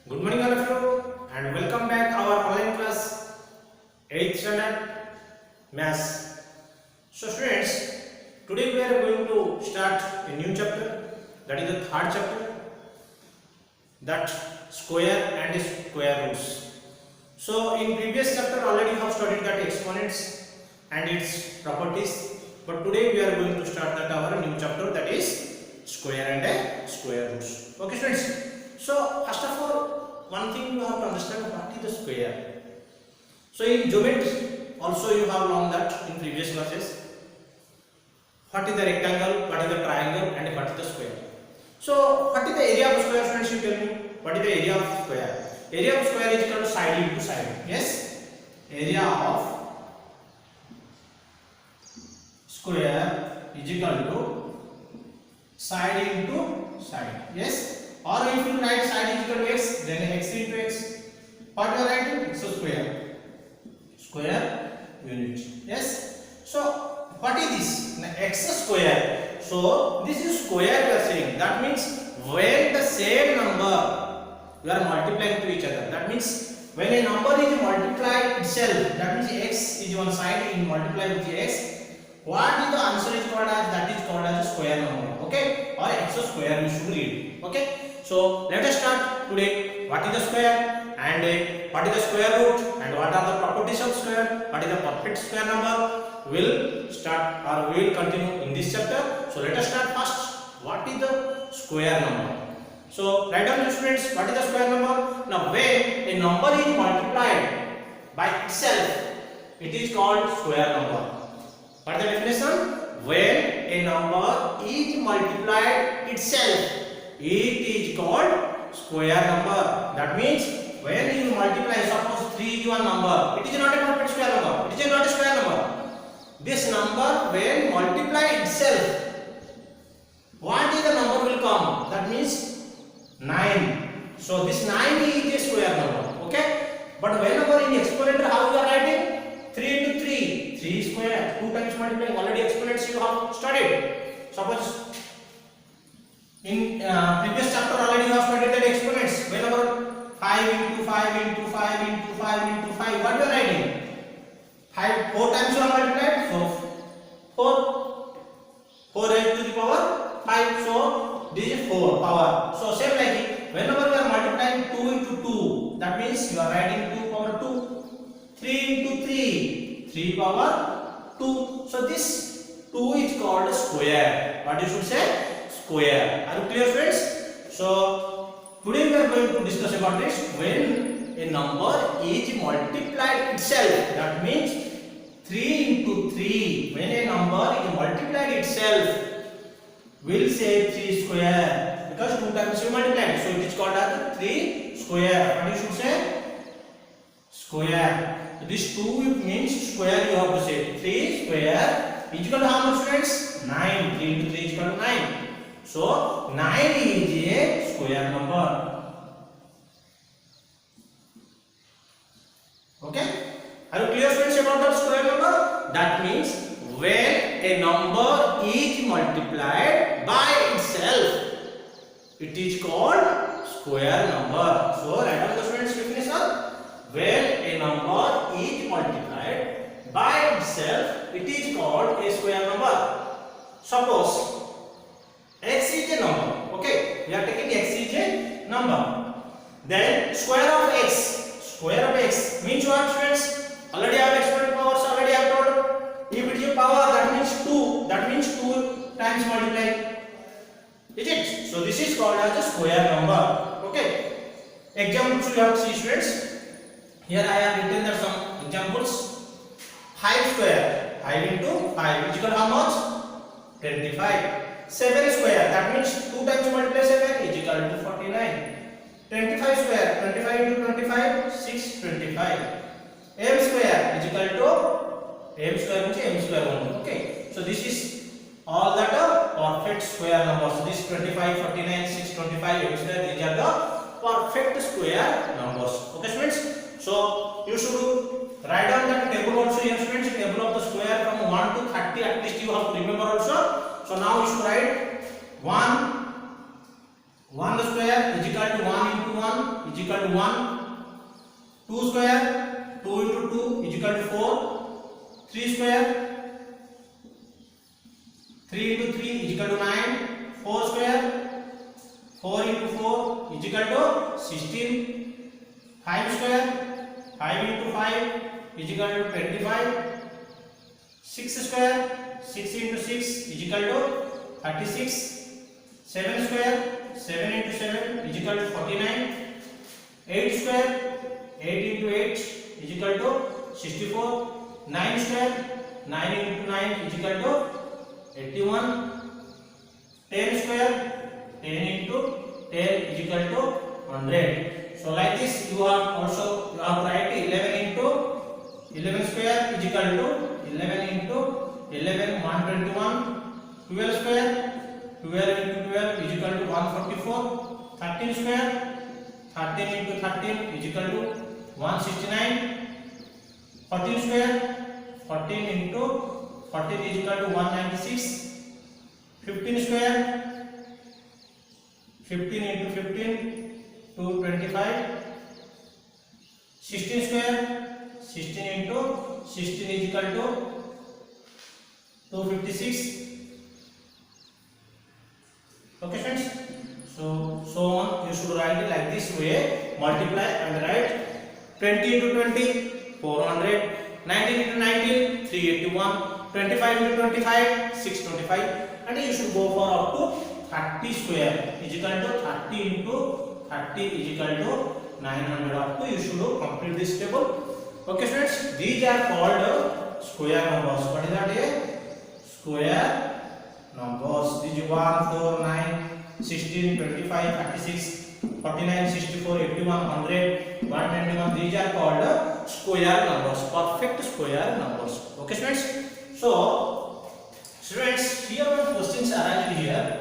Good morning all of you and welcome back our online class 8th standard maths. So students, today we are going to start a new chapter, that is the third chapter, that square and square roots. So in previous chapter already we have studied that exponents and its properties, but today we are going to start that our new chapter, that is square and square roots. Okay students. So first of all, one thing you have to understand, what is the square. So in geometry also you have learned that in previous classes. What is the rectangle, what is the triangle, and what is the square. So what is the area of square, friends? You tell me. What is the area of square? Area of square is equal to side into side. Yes, area of square is equal to side into side. Yes. Or if you write side is equal to x, then x into x. What you are writing? X square. Square unit. Yes. So what is this? X square. So this is square we are saying. That means when the same number you are multiplying to each other. That means when a number is multiplied itself, that means x is one side in multiply with x. What is the answer is called as? That is called as a square number. Okay? Or x square we should read. Okay? So let us start today. What is the square and what is the square root and what are the properties of square? What is the perfect square number? We will start or we will continue in this chapter. So let us start first. What is the square number? So write down, students, what is the square number? Now when a number is multiplied by itself, it is called square number. What is the definition? When a number is multiplied itself, it is called square number. That means when you multiply, suppose 3 is one number, it is not a perfect square number. It is not a square number. This number when multiply itself, what is the number will come? That means 9. So this 9 is a square number. Okay. But whenever in exponent, how you are writing? 3 into 3. 3 square. 2 times multiplying. Already exponents you have studied. Suppose in previous chapter already you have studied that exponents. Whenever 5 into 5 into 5 into 5 into 5, what you are writing? 4 times you are multiplied. So 4 raised to the power 5. So this is 4 power. So same like it. Whenever you are multiplying 2 into 2, that means you are writing 2 power 2. 3 into 3, 3 power 2. So this 2 is called square. What you should say? Square. Are you clear, friends? So today we are going to discuss about this. When a number is multiplied itself, that means 3 into 3. When a number is multiplied itself, we'll say 3 square, because 2 times you multiply. So it is called as 3 square. What you should say? Square. So this 2 means square, you have to say 3 square is equal to how much, friends? 9. 3 into 3 is equal to 9. So 9 is a square number. Okay? Are you clear, friends, about the square number? That means when a number is multiplied by itself, it is called square number. So write down the students' definition. When a number is multiplied by itself, it is called a square number. Suppose x is a number. Okay, we are taking x is a number. Then square of x. Square of x means what, friends? Already I have exponent powers. Already I have told. If it is a power, that means 2. That means 2 times multiply. Is it? So this is called as a square number. Okay. Examples we have to see, students. Here I have written there some examples. 5 square. 5 into 5 is equal to how much? 25. 7 square. That means 2 times multiply 7 is equal to 49. 25 square. 25 into 25. 625. M square is equal to m square means m square only. Okay. So this is all that perfect square numbers. So this 25, 49, 625, m square. These are the perfect square numbers. Okay, students. So you should write down that table also here, students. Table of the square from 1 to 30 at least you have to remember also. So now you should write 1 1 square is equal to 1 into 1 is equal to 1. 2 square, 2 into 2 is equal to 4. 3 square, 3 into 3 is equal to 9. 4 square, 4 into 4 is equal to 16. 5 square, 5 into 5 is equal to 25. 6 square, 6 into 6 is equal to 36. 7 square, 7 into 7 is equal to 49. 8 square, 8 into 8 is equal to 64. 9 square, 9 into 9 is equal to 81. 10 square, 10 into 10 is equal to 100. So like this you have to write 11 into 11 square is equal to 11 into 11 121. 12 square, 12 into 12 is equal to 144. 13 square, 13 into 13 is equal to 169. 14 square, 14 into 14 is equal to 196. 15 square, 15 into 15 225. 16 square, 16 into 16 is equal to 256. Okay friends, so on you should write it like this way, multiply and write 20 into 20 400, 19 into 19 381, 25 into 25 625, and you should go for up to 30 square is equal to 30 into 30 is equal to 900. Up to you should complete this table. Okay friends, these are called square numbers. What is that here? Square numbers. These 1 4 9 16 25 36 49 64 81 100 121. These are called square numbers, perfect square numbers. Okay students, so students, here one questions arise here.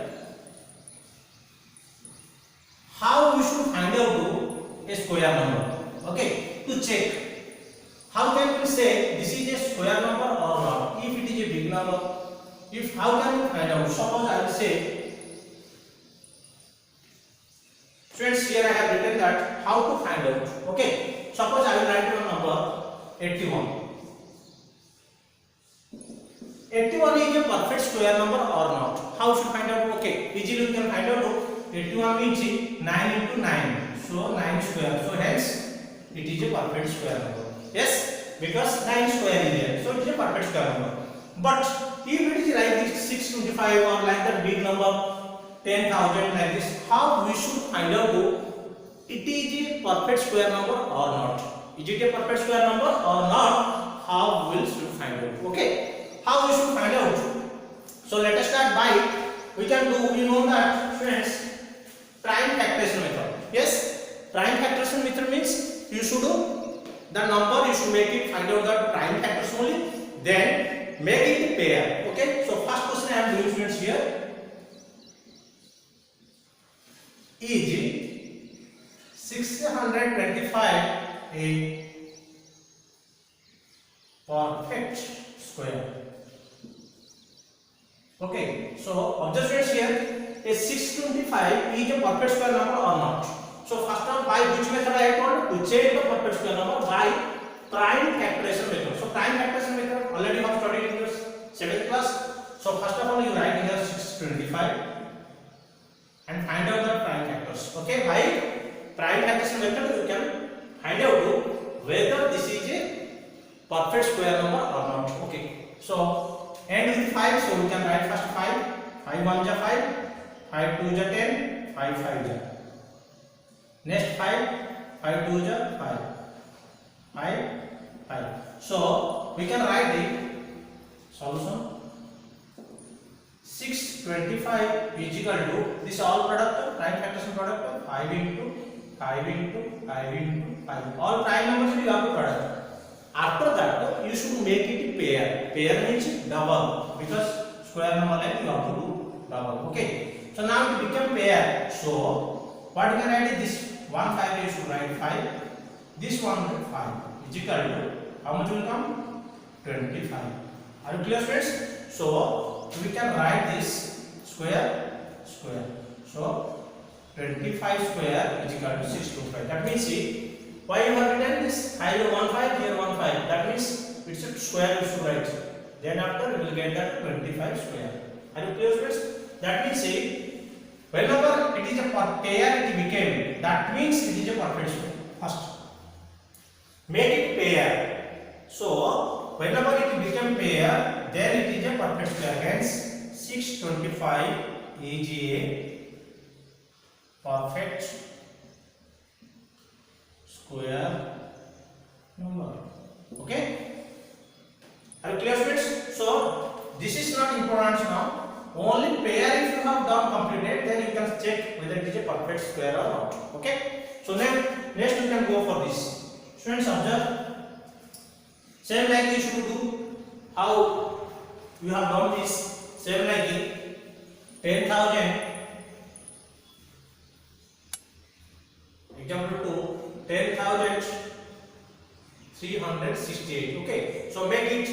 How we should find out a square number? Okay, to check, how can we say this is a square number or not? If it is a big number, if how can we find out? Suppose I will say, students, here I have written that how to find out. Okay, suppose I will write one number 81. 81 is a perfect square number or not? How should find out? Okay, easily we can find out. 81 means 9 into 9, so 9 square. So hence it is a perfect square number. Yes, because 9 square is there, so it is a perfect square number. But if it is like this 625 or like that big number 10,000 like this, how we should find out it is a perfect square number or not? Is it a perfect square number or not? How we should find out? Okay, how we should find out? So let us start by, we know that friends, prime factorization method. Yes, prime factorization method means you should do the number, you should make it, find out the prime factors only, then make it pair. Okay, so first question I am doing, students, here is 625 a perfect square. Okay, so observe students, here a 625 is a perfect square number or not? So first of all, by which method I told? To check the perfect square number by prime factorization method. So prime factorization method already have studied in your 7th class. So first of all, you write here 625 and find out the prime factors. Okay, by prime factorization method you can find out whether this is a perfect square number or not. Okay, so end with 5, so we can write first 5. 5 1 ja 5, 5 2 ja 10, 5 5 ja. Next 5, 5 2 ja 5, 5 5. So we can write the solution. 625 is equal to this all product, prime factorization product, 5 into 5 into 5 into 5. All prime numbers you have to product. After that, you should make it pair. Pair means double, because square number like you have to do double. Okay. So now it become pair. So what you can write is this 1 5, you should write 5. This one 5 is equal to how much will come? 25. Are you clear, friends? So we can write this square. So 25 square is equal to 625. That means see, why you have written this? Here 15, here 15. That means it's a square we should write. Then after we will get that 25 square. Are you clear, friends? That means see, whenever it is a pair it became, that means it is a perfect square. First, make it pair. So whenever it became pair, then it is a perfect square. Hence 625 is a perfect square number. Okay? Are you clear, friends? So this is not important now. Only pair if you have done completed, then you can check whether it is a perfect square or not. Okay? So then next you can go for this. Students, observe. Same like you should do. How you have done this? Same like it. 10,000. Example 2. 10,368. Okay. So make it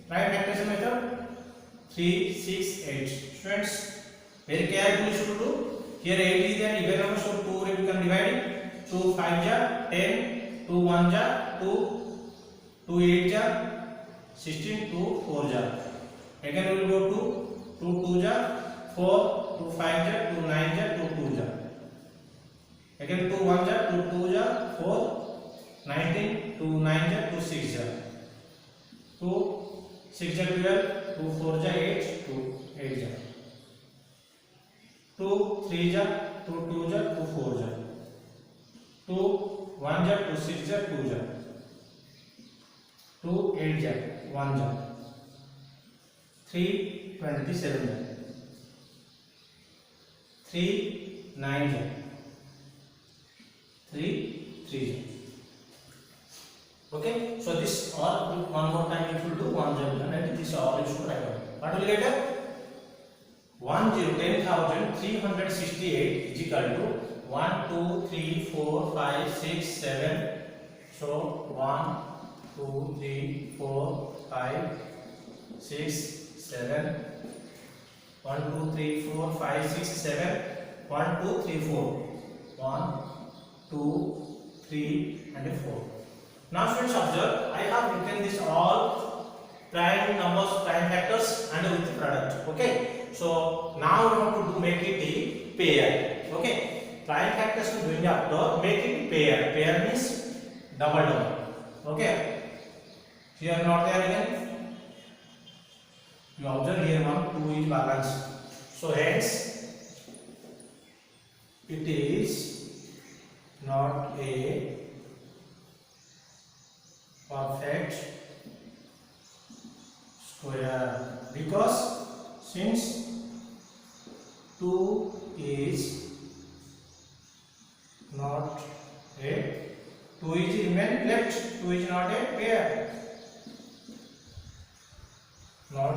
right factorization method. 3, 6, 8. Students, very carefully should do. Here 8 is an even number, so 2 you can divide it. 2 5 ja 10, 2 1 ja 2, 2 8 ja 16, 2 4 ja. Again we will go to 2 2 ja 4, 2 5 ja 2 9 ja 2 2 ja. Again 2 1 ja 2 2 ja 4, 19, 2 9 ja 2 6 ja. 2 6 ja 12, 2 4 ja 8, 2 8 ja. 2 3 ja 2 2 ja 2 4 ja. 2 1 ja 2 6 ja 2 ja. 2 8 ja 1 ja. 3 27 ja. 3 9 ja. 3 3 ja. Okay, so this all one more time you should do 1 0 and this all you should write down. What will get? 10,368 is equal to 1 2 3 4 5 6 7. So 1 2 3 4 5 6 7. 1 2 3 4 5 6 7. 1 2 3 4. 1 2 3 and 4. Now students, observe, I have written this all prime numbers, prime factors and with product. Okay. So now we have to make it a pair. Okay. Prime factors we doing after make it pair. Pair means double. Okay. Here not there again. You observe here 1 2 is balanced. So hence it is not a perfect square because since 2 is not a 2 is remain left, 2 is not a pair, not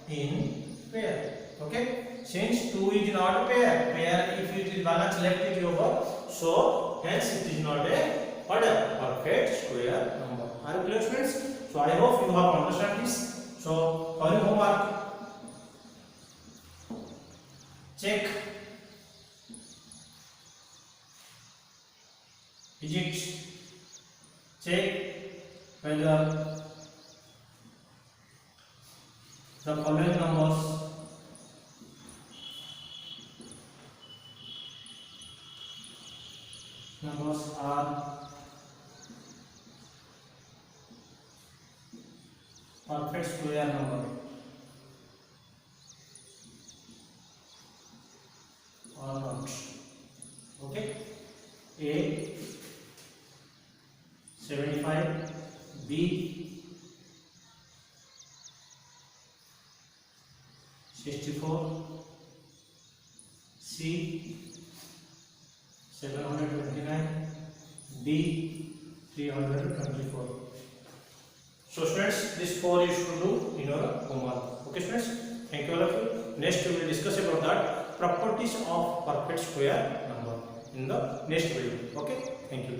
in pair. Okay, since 2 is not a pair if it is balanced left it is over, so hence it is not a perfect square number. Are you clear, students? So I hope you have understood this. So for your homework, check digits, check whether the following numbers are perfect square number or not. Okay. A 75, B 64, C 729, D 324. So students, this 4 you should do in your homework. Okay students, thank you all of you. Next we will discuss about that properties of perfect square number in the next video. Okay, thank you.